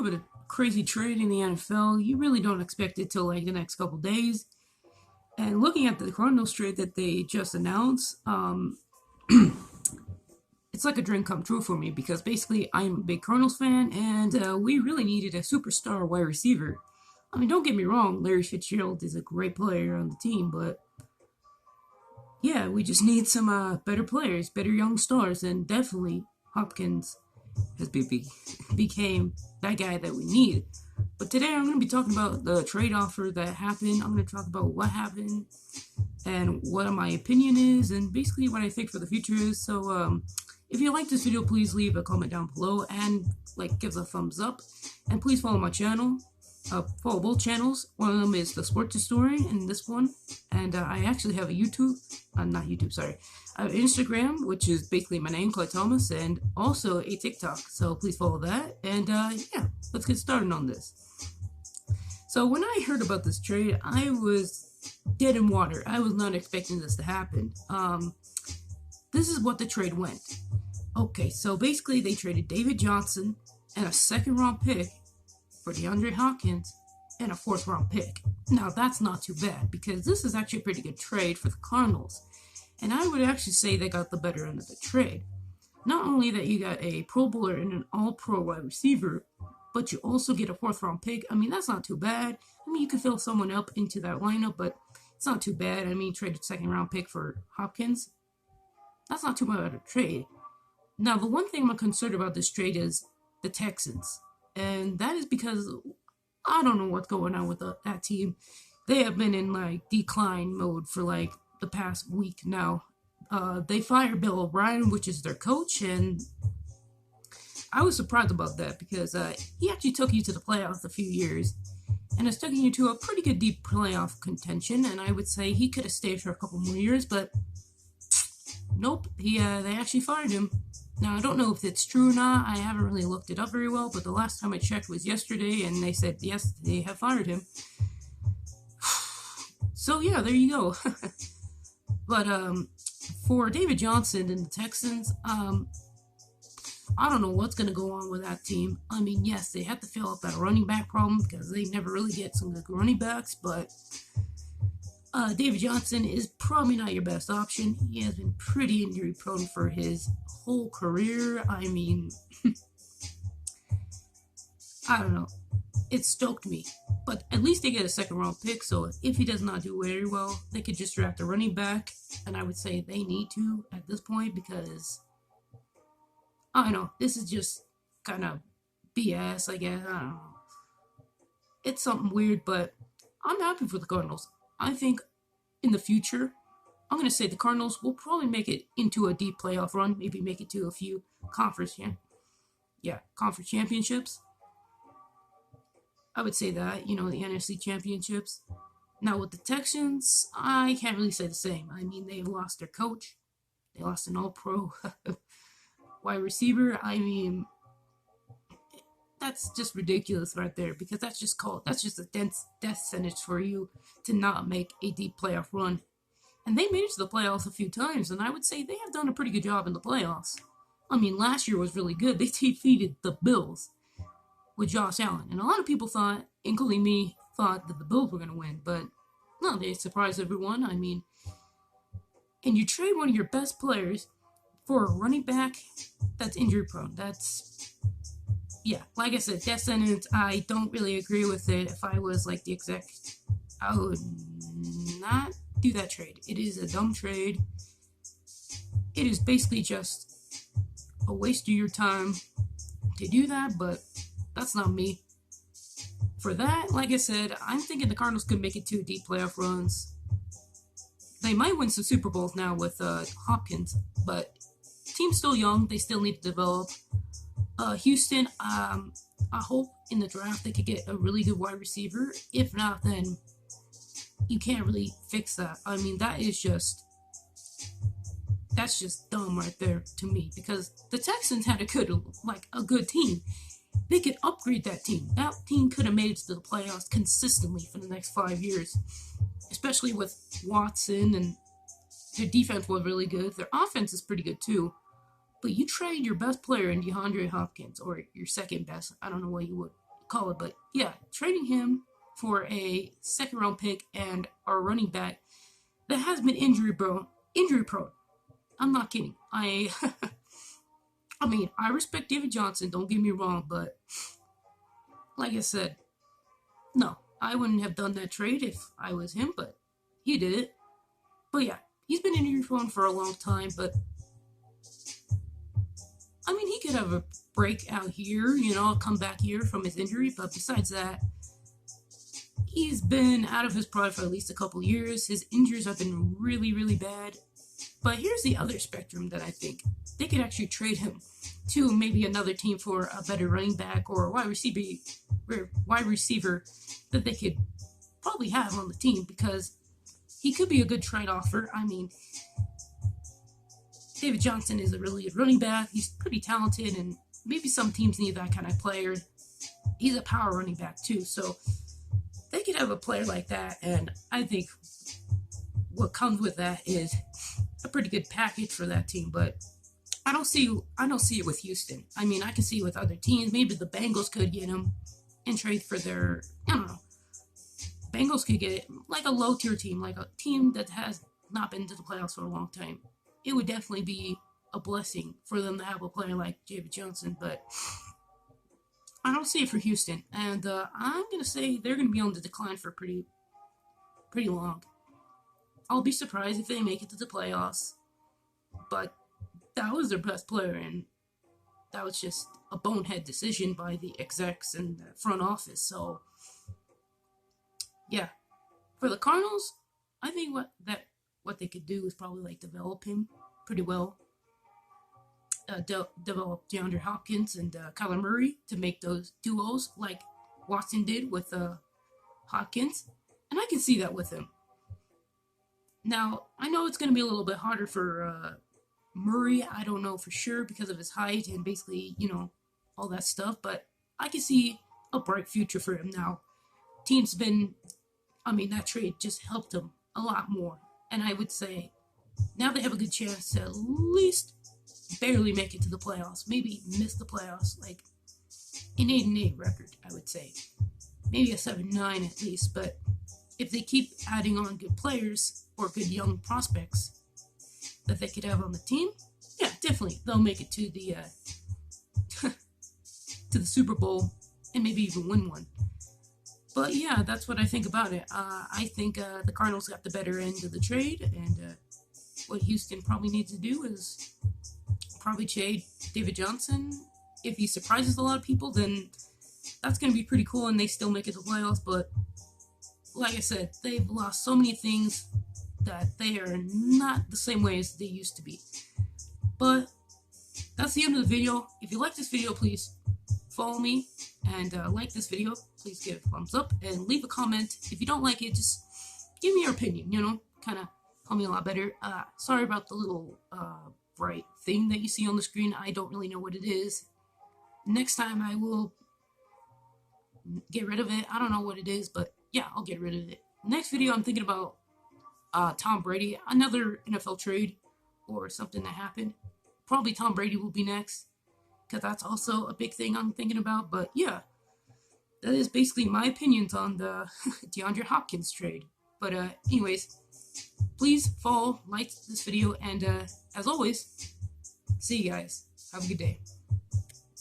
of a crazy trade in the NFL. You really don't expect it till like the next couple days. And looking at the Cardinals trade that they just announced, it's like a dream come true for me because basically I'm a big Cardinals fan, and we really needed a superstar wide receiver. I mean, don't get me wrong, Larry Fitzgerald is a great player on the team, but yeah, we just need some better players, better young stars, and definitely Hopkins has became that guy that we need. But today I'm going to be talking about the trade offer that happened. I'm going to talk about what happened and what my opinion is, and basically what I think for the future is. So, if you like this video, please leave a comment down below and give a thumbs up. And please follow my channel. Follow both channels. One of them is the Sports Historian, and this one. And I actually have a YouTube, not YouTube, sorry, Instagram, which is basically my name, Clay Thomas, and also a TikTok. So please follow that. And yeah, let's get started on this. So when I heard about this trade, I was dead in water. I was not expecting this to happen. This is what the trade went. Okay, so basically they traded David Johnson and a second-round pick for DeAndre Hopkins and a fourth-round pick. Now, that's not too bad because this is actually a pretty good trade for the Cardinals. And I would actually say they got the better end of the trade. Not only that you got a Pro Bowler and an All-Pro wide receiver, but you also get a fourth-round pick. I mean, that's not too bad. I mean, you could fill someone up into that lineup, but it's not too bad. I mean, traded second-round pick for Hopkins. That's not too much of a trade. Now, the one thing I'm concerned about this trade is the Texans. And that is because I don't know what's going on with that team. They have been in decline mode for the past week now. They fired Bill O'Brien, which is their coach, and I was surprised about that because he actually took you to the playoffs a few years and has taken you to a pretty good deep playoff contention, and I would say he could have stayed for a couple more years, but nope, they actually fired him. Now, I don't know if it's true or not. I haven't really looked it up very well, but the last time I checked was yesterday, and they said, yes, they have fired him. So, yeah, there you go. But for David Johnson and the Texans, I don't know what's going to go on with that team. I mean, yes, they have to fill up that running back problem because they never really get some good running backs, but David Johnson is probably not your best option. He has been pretty injury prone for his whole career. I mean, I don't know. It stoked me. But at least they get a second round pick, so if he does not do very well, they could just draft a running back. And I would say they need to at this point because, I don't know, this is just kind of BS, I guess. I don't know. It's something weird, but I'm happy for the Cardinals. I think in the future, I'm going to say the Cardinals will probably make it into a deep playoff run, maybe make it to a few conference championships. I would say that, the NFC championships. Now with the Texans, I can't really say the same. I mean, they've lost their coach. They lost an all-pro wide receiver. I mean, that's just ridiculous right there because that's just a death sentence for you to not make a deep playoff run. And they made it to the playoffs a few times, and I would say they have done a pretty good job in the playoffs. I mean, last year was really good. They defeated the Bills with Josh Allen, and a lot of people thought, including me, thought that the Bills were going to win, but no, they surprised everyone. I mean, and you trade one of your best players for a running back that's injury prone. Yeah, like I said, death sentence, I don't really agree with it. If I was the exec, I would not do that trade. It is a dumb trade. It is basically just a waste of your time to do that, but that's not me. For that, like I said, I'm thinking the Cardinals could make it to deep playoff runs. They might win some Super Bowls now with Hopkins, but team's still young. They still need to develop. Houston, I hope in the draft they could get a really good wide receiver. If not, then you can't really fix that. I mean, that's just dumb right there to me because the Texans had a good team. They could upgrade that team. That team could have made it to the playoffs consistently for the next 5 years, especially with Watson, and their defense was really good. Their offense is pretty good too. But you trade your best player in DeAndre Hopkins, or your second best. I don't know what you would call it. But yeah, trading him for a second round pick and our running back that has been injury prone. I'm not kidding. I mean, I respect David Johnson, don't get me wrong, but like I said, no, I wouldn't have done that trade if I was him, but he did it. But yeah, he's been injury prone for a long time, but I mean, he could have a break out here, a comeback here from his injury, but besides that, he's been out of his pride for at least a couple years. His injuries have been really, really bad. But here's the other spectrum that I think they could actually trade him to maybe another team for a better running back or a wide receiver that they could probably have on the team, because he could be a good trade offer. I mean, David Johnson is a really good running back. He's pretty talented, and maybe some teams need that kind of player. He's a power running back too, so they could have a player like that, and I think what comes with that is a pretty good package for that team. But I don't see it with Houston. I mean, I can see it with other teams. Maybe the Bengals could get him and trade for their, I don't know. Bengals could get it like a low tier team, like a team that has not been to the playoffs for a long time. It would definitely be a blessing for them to have a player like David Johnson, but I don't see it for Houston. And I'm going to say they're going to be on the decline for pretty long. I'll be surprised if they make it to the playoffs, but that was their best player, and that was just a bonehead decision by the execs and the front office. So, yeah, for the Cardinals, I think what they could do is probably like develop him pretty well. Develop DeAndre Hopkins and Kyler Murray to make those duos like Watson did with Hopkins, and I can see that with him. Now, I know it's going to be a little bit harder for Murray. I don't know for sure because of his height and basically, all that stuff, but I can see a bright future for him now. That trade just helped him a lot more. And I would say now they have a good chance to at least barely make it to the playoffs. Maybe miss the playoffs, like an 8-8 record, I would say. Maybe a 7-9 at least, but if they keep adding on good players or good young prospects that they could have on the team, yeah, definitely they'll make it to the to the Super Bowl and maybe even win one. But yeah, that's what I think about it. I think the Cardinals got the better end of the trade, and what Houston probably needs to do is probably trade David Johnson. If he surprises a lot of people, then that's going to be pretty cool, and they still make it to the playoffs. But like I said, they've lost so many things that they are not the same way as they used to be. But that's the end of the video. If you like this video, please follow me and like this video. Please give a thumbs up and leave a comment. If you don't like it, just give me your opinion, kind of help me a lot better. Sorry about the little bright thing that you see on the screen. I don't really know what it is. Next time I will get rid of it. I don't know what it is, but yeah, I'll get rid of it. Next video, I'm thinking about Tom Brady, another NFL trade or something that happened. Probably Tom Brady will be next, because that's also a big thing I'm thinking about. But yeah, that is basically my opinions on the DeAndre Hopkins trade. But anyways, please follow, like this video, and as always, see you guys. Have a good day.